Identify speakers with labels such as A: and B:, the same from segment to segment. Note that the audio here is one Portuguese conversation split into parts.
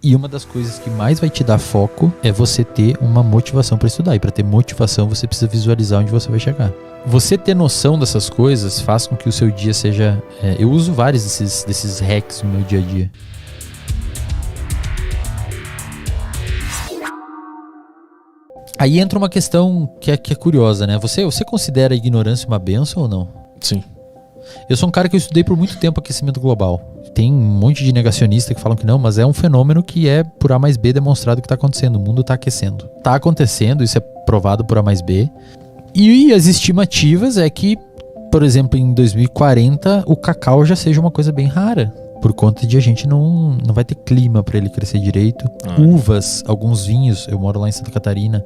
A: E uma das coisas que mais vai te dar foco é você ter uma motivação para estudar. E para ter motivação, você precisa visualizar onde você vai chegar. Você ter noção dessas coisas faz com que o seu dia seja... eu uso vários desses hacks no meu dia a dia. Aí entra uma questão que é curiosa, né? Você considera a ignorância uma bênção ou não?
B: Sim.
A: Eu sou um cara que eu estudei por muito tempo aquecimento global. Tem um monte de negacionista que falam que não, mas é um fenômeno que é por A mais B demonstrado que está acontecendo. O mundo está aquecendo. Está acontecendo, isso é provado por A mais B. E as estimativas é que, por exemplo, em 2040, o cacau já seja uma coisa bem rara. Por conta de a gente não vai ter clima para ele crescer direito. Uvas, alguns vinhos. Eu moro lá em Santa Catarina.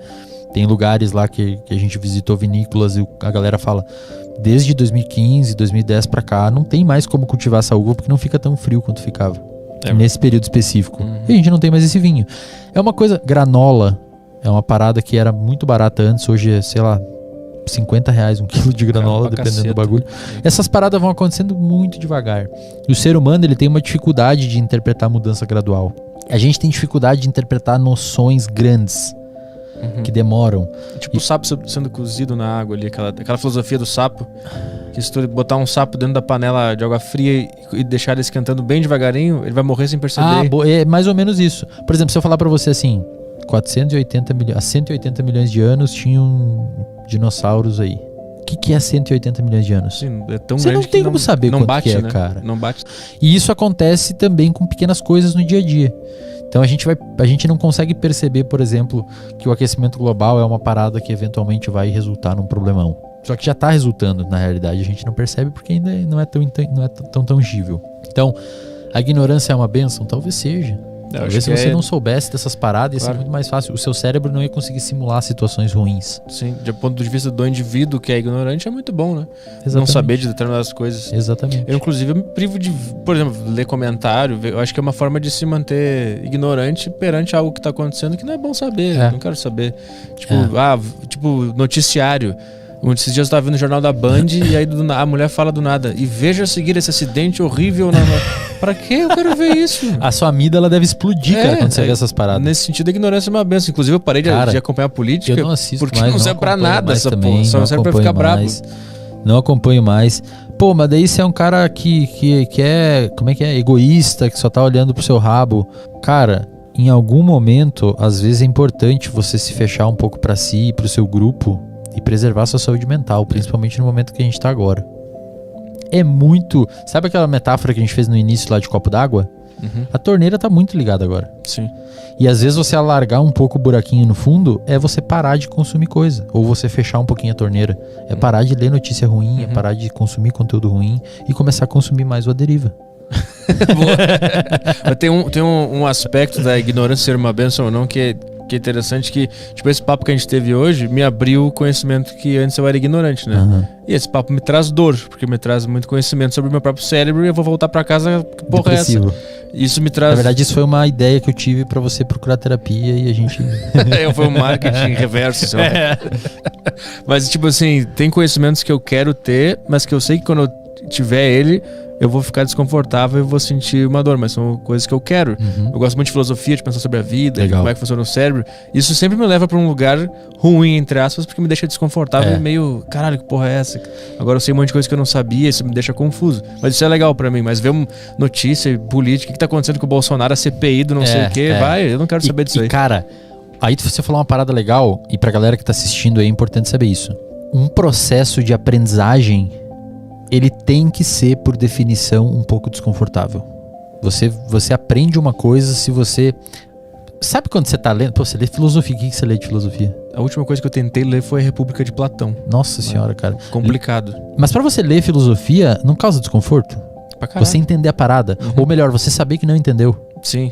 A: Tem lugares lá que a gente visitou vinícolas e a galera fala... Desde 2015, 2010 pra cá, não tem mais como cultivar essa uva porque não fica tão frio quanto ficava. Nesse período específico. E a gente não tem mais esse vinho. É uma coisa... Granola é uma parada que era muito barata antes. Hoje é, sei lá, R$50 um quilo de granola, dependendo do bagulho. Essas paradas vão acontecendo muito devagar. E o ser humano, ele tem uma dificuldade de interpretar a mudança gradual. A gente tem dificuldade de interpretar noções grandes. Que demoram.
B: Tipo o sapo sendo cozido na água ali, aquela filosofia do sapo, que se tu botar um sapo dentro da panela de água fria e deixar ele esquentando bem devagarinho, ele vai morrer sem perceber.
A: É mais ou menos isso. Por exemplo, se eu falar pra você assim, 180 milhões de anos tinham dinossauros aí. O que é 180 milhões de anos?
B: Sim, é tão
A: você não tem como saber quanto
B: bate,
A: que é,
B: né?
A: cara.
B: Não bate.
A: E isso acontece também com pequenas coisas no dia a dia. Então a gente não consegue perceber, por exemplo, que o aquecimento global é uma parada que eventualmente vai resultar num problemão. Só que já está resultando, na realidade. A gente não percebe porque ainda não é tão tangível. Então, a ignorância é uma bênção? Talvez seja. Talvez se você não soubesse dessas paradas, ia ser muito mais fácil. O seu cérebro não ia conseguir simular situações ruins.
B: Sim, do ponto de vista do indivíduo que é ignorante, é muito bom, né?
A: Exatamente.
B: Não saber de determinadas coisas.
A: Exatamente.
B: Eu, inclusive, me privo de, por exemplo, ler comentário. Eu acho que é uma forma de se manter ignorante perante algo que está acontecendo que não é bom saber. Não quero saber. Tipo, noticiário. Esses dias eu estava vendo o jornal da Band e aí a mulher fala do nada. E veja a seguir esse acidente horrível. Pra quê? Eu quero ver isso.
A: A sua amígdala deve explodir, cara, quando você vê essas paradas.
B: Nesse sentido, a ignorância é uma benção. Inclusive, eu parei de acompanhar a política.
A: Eu não assisto
B: porque
A: mais,
B: não serve pra nada essa porra. Só serve pra ficar bravo.
A: Não acompanho mais. Pô, mas daí você é um cara que é... Como é que é? Egoísta, que só tá olhando pro seu rabo. Cara, em algum momento, às vezes é importante você se fechar um pouco pra si e pro seu grupo e preservar sua saúde mental, principalmente no momento que a gente tá agora. É muito... Sabe aquela metáfora que a gente fez no início lá de copo d'água? A torneira tá muito ligada agora.
B: Sim.
A: E às vezes você alargar um pouco o buraquinho no fundo é você parar de consumir coisa. Ou você fechar um pouquinho a torneira. É parar de ler notícia ruim, é parar de consumir conteúdo ruim e começar a consumir mais o A Deriva.
B: Tem um aspecto da ignorância ser uma bênção ou não que é interessante, que tipo, esse papo que a gente teve hoje me abriu o conhecimento que antes eu era ignorante, né? E esse papo me traz dor, porque me traz muito conhecimento sobre o meu próprio cérebro e eu vou voltar pra casa, que porra
A: depressivo.
B: É essa? Isso me traz...
A: Na verdade, isso foi uma ideia que eu tive pra você procurar terapia e a gente...
B: Foi um marketing reverso. Mas tipo assim, tem conhecimentos que eu quero ter, mas que eu sei que quando eu tiver ele, eu vou ficar desconfortável e vou sentir uma dor, mas são coisas que eu quero. Eu gosto muito de filosofia, de pensar sobre a vida, de como é que funciona o cérebro. Isso sempre me leva pra um lugar ruim, entre aspas, porque me deixa desconfortável e meio, caralho, que porra é essa? Agora eu sei um monte de coisa que eu não sabia, isso me deixa confuso. Mas isso é legal pra mim, mas ver uma notícia política, o que tá acontecendo com o Bolsonaro, a CPI do não sei o quê, eu não quero saber disso aí.
A: Cara, aí você falou uma parada legal, e pra galera que tá assistindo aí é importante saber isso. Um processo de aprendizagem, ele tem que ser, por definição, um pouco desconfortável. Você aprende uma coisa se você... Sabe quando você tá lendo? Pô, você lê filosofia. O que você lê de filosofia?
B: A última coisa que eu tentei ler foi a República de Platão.
A: Nossa senhora, cara.
B: Complicado.
A: Mas pra você ler filosofia, não causa desconforto?
B: Pra caralho.
A: Você entender a parada. Ou melhor, você saber que não entendeu.
B: Sim.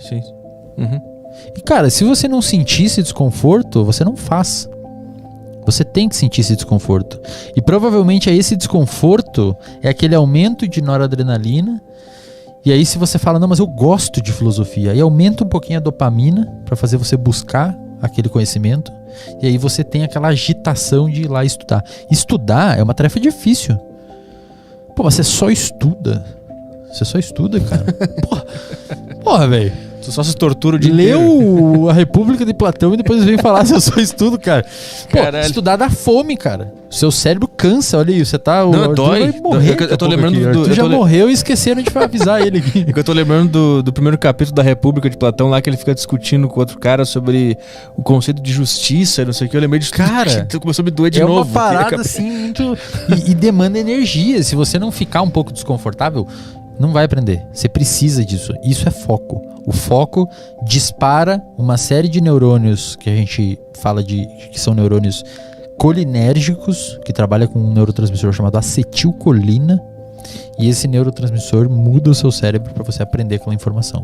A: E cara, se você não sentir esse desconforto, você não faz. Você tem que sentir esse desconforto. E provavelmente esse desconforto é aquele aumento de noradrenalina. E aí se você fala, não, mas eu gosto de filosofia. Aí aumenta um pouquinho a dopamina para fazer você buscar aquele conhecimento. E aí você tem aquela agitação de ir lá estudar. Estudar é uma tarefa difícil. Pô, mas você só estuda. Você só estuda, cara. Porra, velho.
B: Tu só se tortura o dia
A: Lê
B: inteiro.
A: A República de Platão e depois vem falar se eu só estudo, cara. Pô,
B: Caralho.
A: estudar dá fome, cara. Seu cérebro cansa, olha aí, você tá...
B: Não, dói.
A: Vai morrer,
B: Eu tô lembrando do...
A: Tu
B: eu
A: já
B: tô
A: morreu e esqueceram de avisar ele aqui.
B: É que eu tô lembrando do primeiro capítulo da República de Platão lá, que ele fica discutindo com outro cara sobre o conceito de justiça, não sei o que. Eu lembrei de tudo.
A: Cara,
B: Tu começou a me doer de
A: é
B: novo.
A: uma parada assim muito... E demanda energia. Se você não ficar um pouco desconfortável, não vai aprender. Você precisa disso. Isso é foco. O foco dispara uma série de neurônios que a gente fala que são neurônios colinérgicos, que trabalha com um neurotransmissor chamado acetilcolina. E esse neurotransmissor muda o seu cérebro para você aprender aquela informação.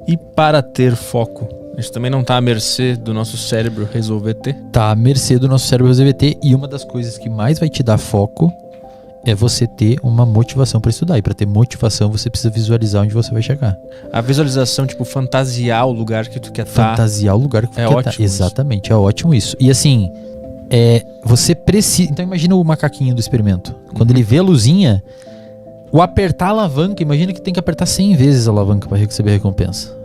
B: E para ter foco, a gente também não tá à mercê do nosso cérebro resolver ter?
A: Tá à mercê do nosso cérebro resolver ter. E uma das coisas que mais vai te dar foco é você ter uma motivação para estudar. E para ter motivação, você precisa visualizar onde você vai chegar.
B: A visualização, tipo, fantasiar o lugar que tu quer estar.
A: Fantasiar o lugar que você
B: É
A: quer
B: ótimo
A: estar. Exatamente, é ótimo isso. E assim, você precisa... Então imagina o macaquinho do experimento. Quando ele vê a luzinha, o apertar a alavanca, imagina que tem que apertar 100 vezes a alavanca para receber a recompensa.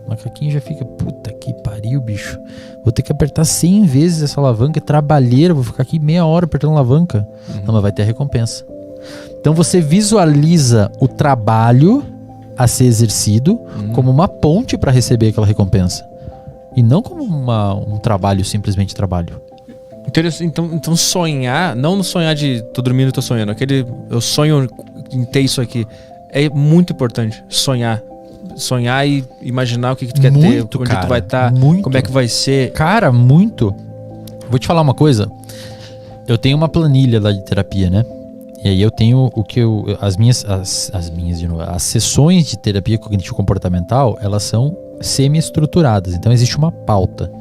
A: O macaquinho já fica, puta que pariu, bicho. Vou ter que apertar 100 vezes essa alavanca, é trabalheira, vou ficar aqui meia hora apertando a alavanca. Não, mas vai ter a recompensa. Então você visualiza o trabalho a ser exercido como uma ponte para receber aquela recompensa. E não como um trabalho, simplesmente trabalho.
B: Então sonhar, não sonhar de tô dormindo e tô sonhando, eu sonho em ter isso aqui, é muito importante. Sonhar e imaginar o que tu quer ter, onde
A: cara,
B: tu vai estar, como é que vai ser.
A: Cara, muito. Vou te falar uma coisa. Eu tenho uma planilha lá de terapia, né? E aí eu tenho as sessões de terapia cognitivo-comportamental, elas são semi-estruturadas. Então existe uma pauta.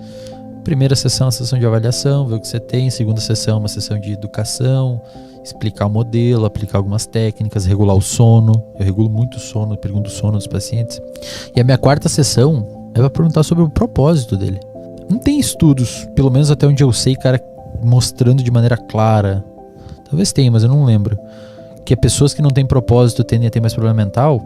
A: Primeira sessão, a sessão de avaliação, ver o que você tem. Segunda sessão, uma sessão de educação, explicar o modelo, aplicar algumas técnicas, regular o sono. Eu regulo muito o sono, pergunto o sono dos pacientes. E a minha quarta sessão é para perguntar sobre o propósito dele. Não tem estudos, pelo menos até onde eu sei, cara, mostrando de maneira clara. Talvez tenha, mas eu não lembro. Que pessoas que não têm propósito tendem a ter mais problema mental.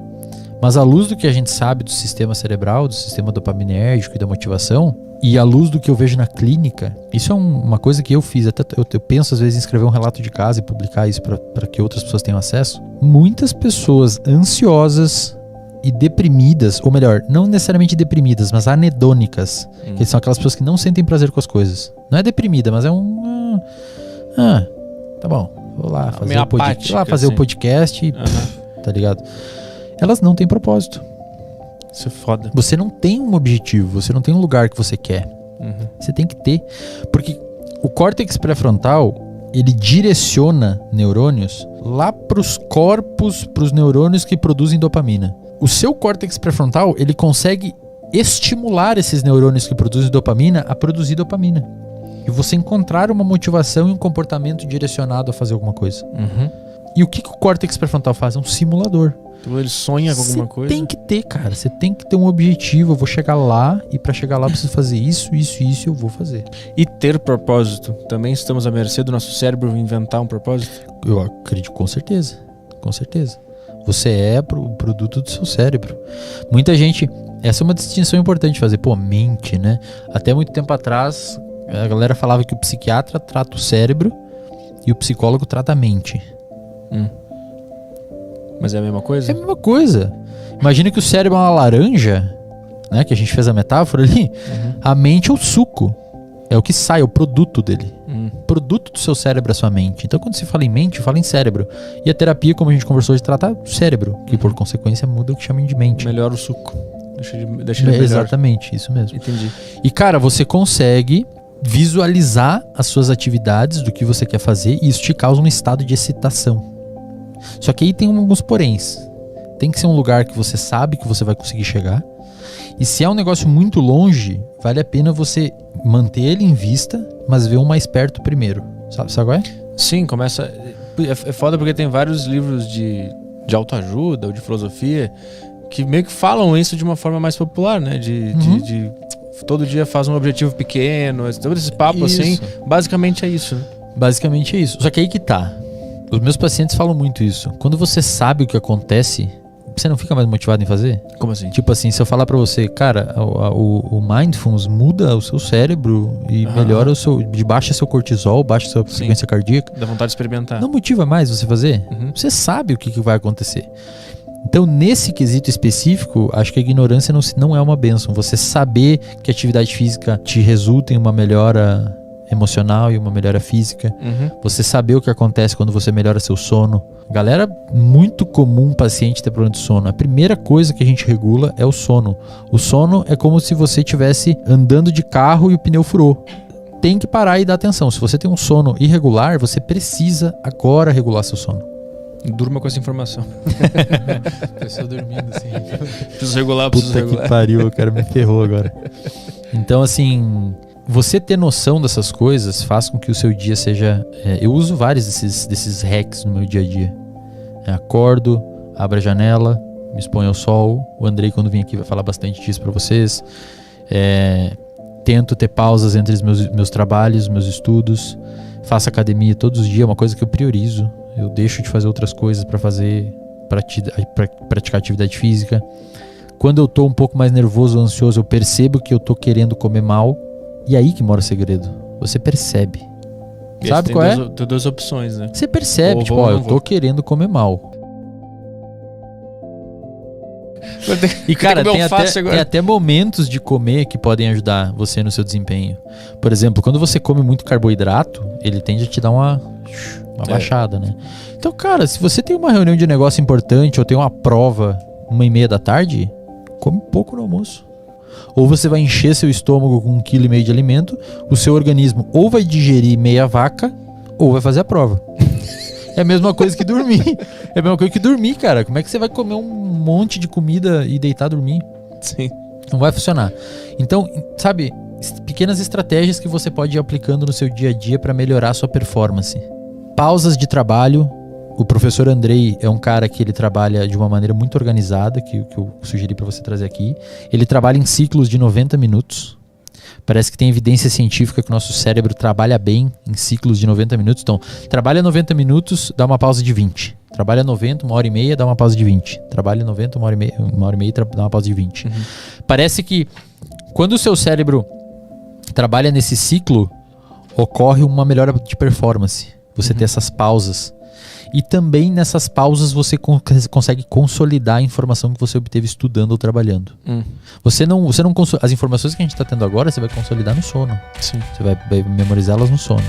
A: Mas à luz do que a gente sabe do sistema cerebral, do sistema dopaminérgico e da motivação, e à luz do que eu vejo na clínica, isso é uma coisa que eu fiz, até eu penso às vezes em escrever um relato de casa e publicar isso para que outras pessoas tenham acesso. Muitas pessoas ansiosas e deprimidas, ou melhor, não necessariamente deprimidas, mas anedônicas, que são aquelas pessoas que não sentem prazer com as coisas. Não é deprimida, mas é tá bom, vou lá fazer o podcast e tá ligado? Elas não têm propósito.
B: Isso é foda.
A: Você não tem um objetivo, você não tem um lugar que você quer. Você tem que ter. Porque o córtex pré-frontal, ele direciona neurônios lá pros corpos, pros neurônios que produzem dopamina. O seu córtex pré-frontal, ele consegue estimular esses neurônios que produzem dopamina a produzir dopamina. E você encontrar uma motivação e um comportamento direcionado a fazer alguma coisa. E o que o córtex pré-frontal faz? É um simulador.
B: Então ele sonha com alguma coisa?
A: Você tem que ter, cara. Você tem que ter um objetivo. Eu vou chegar lá e pra chegar lá eu preciso fazer isso eu vou fazer.
B: E ter propósito. Também estamos à mercê do nosso cérebro inventar um propósito?
A: Eu acredito, com certeza. Com certeza. Você é o produto do seu cérebro. Muita gente... Essa é uma distinção importante de fazer. Pô, mente, né? Até muito tempo atrás, a galera falava que o psiquiatra trata o cérebro e o psicólogo trata a mente.
B: Mas é a mesma coisa?
A: É a mesma coisa. Imagina que o cérebro é uma laranja, né? Que a gente fez a metáfora ali. A mente é o suco. É o que sai, é o produto dele. O produto do seu cérebro é a sua mente. Então quando se fala em mente, fala em cérebro. E a terapia, como a gente conversou, de tratar o cérebro, que por consequência muda o que chamam de mente.
B: Melhora o suco. Deixa ele melhor.
A: Exatamente, isso mesmo.
B: Entendi.
A: E cara, você consegue visualizar as suas atividades, do que você quer fazer, e isso te causa um estado de excitação. Só que aí tem alguns poréns. Tem que ser um lugar que você sabe que você vai conseguir chegar. E se é um negócio muito longe, vale a pena você manter ele em vista, mas ver um mais perto primeiro. Sabe qual é?
B: Sim, começa... É foda porque tem vários livros de autoajuda ou de filosofia que meio que falam isso de uma forma mais popular, né? De todo dia faz um objetivo pequeno, todo esse papo assim. Basicamente é isso, né?
A: Basicamente é isso. Só que aí que tá. Os meus pacientes falam muito isso. Quando você sabe o que acontece, você não fica mais motivado em fazer?
B: Como assim?
A: Tipo assim, se eu falar pra você, cara, o Mindfulness muda o seu cérebro e melhora baixa seu cortisol, baixa sua frequência cardíaca.
B: Dá vontade de experimentar.
A: Não motiva mais você fazer? Você sabe o que vai acontecer. Então, nesse quesito específico, acho que a ignorância não é uma bênção. Você saber que a atividade física te resulta em uma melhora emocional e uma melhora física. Você saber o que acontece quando você melhora seu sono. Galera, muito comum paciente ter problema de sono. A primeira coisa que a gente regula é o sono. O sono é como se você estivesse andando de carro e o pneu furou. Tem que parar e dar atenção. Se você tem um sono irregular, você precisa agora regular seu sono.
B: Durma com essa informação.
A: Pessoa dormindo assim.
B: Preciso regular, preciso
A: regular. Puta que pariu, o cara me ferrou agora. Então, assim, você ter noção dessas coisas faz com que o seu dia seja... eu uso vários desses hacks no meu dia a dia. Acordo, abro a janela, me exponho ao sol. O Andrei, quando vem aqui, vai falar bastante disso pra vocês. Tento ter pausas entre os meus trabalhos, meus estudos. Faço academia todos os dias, é uma coisa que eu priorizo. Eu deixo de fazer outras coisas para praticar atividade física. Quando eu tô um pouco mais nervoso ou ansioso, eu percebo que eu tô querendo comer mal. E aí que mora o segredo. Você percebe. Sabe qual é?
B: Tem duas opções, né?
A: Você percebe, eu tô querendo comer mal. E cara, tem até momentos de comer que podem ajudar você no seu desempenho. Por exemplo, quando você come muito carboidrato, ele tende a te dar uma baixada, né? Então, cara, se você tem uma reunião de negócio importante ou tem uma prova 1h30 da tarde, come pouco no almoço. Ou você vai encher seu estômago com 1,5 kg de alimento, o seu organismo ou vai digerir meia vaca ou vai fazer a prova. É a mesma coisa que dormir. É a mesma coisa que dormir, cara. Como é que você vai comer um monte de comida e deitar a dormir?
B: Sim.
A: Não vai funcionar. Então, sabe, pequenas estratégias que você pode ir aplicando no seu dia a dia para melhorar a sua performance. Pausas de trabalho. O professor Andrei é um cara que ele trabalha de uma maneira muito organizada, que eu sugeri para você trazer aqui. Ele trabalha em ciclos de 90 minutos. Parece que tem evidência científica que o nosso cérebro trabalha bem em ciclos de 90 minutos. Então, trabalha 90 minutos, dá uma pausa de 20. Trabalha 90, 1h30, dá uma pausa de 20. Trabalha 90, 1h30, dá uma pausa de 20. Parece que quando o seu cérebro trabalha nesse ciclo, ocorre uma melhora de performance. Você tem essas pausas. E também nessas pausas você consegue consolidar a informação que você obteve estudando ou trabalhando. Você não as informações que a gente está tendo agora, você vai consolidar no sono.
B: Sim.
A: Você vai memorizá-las no sono.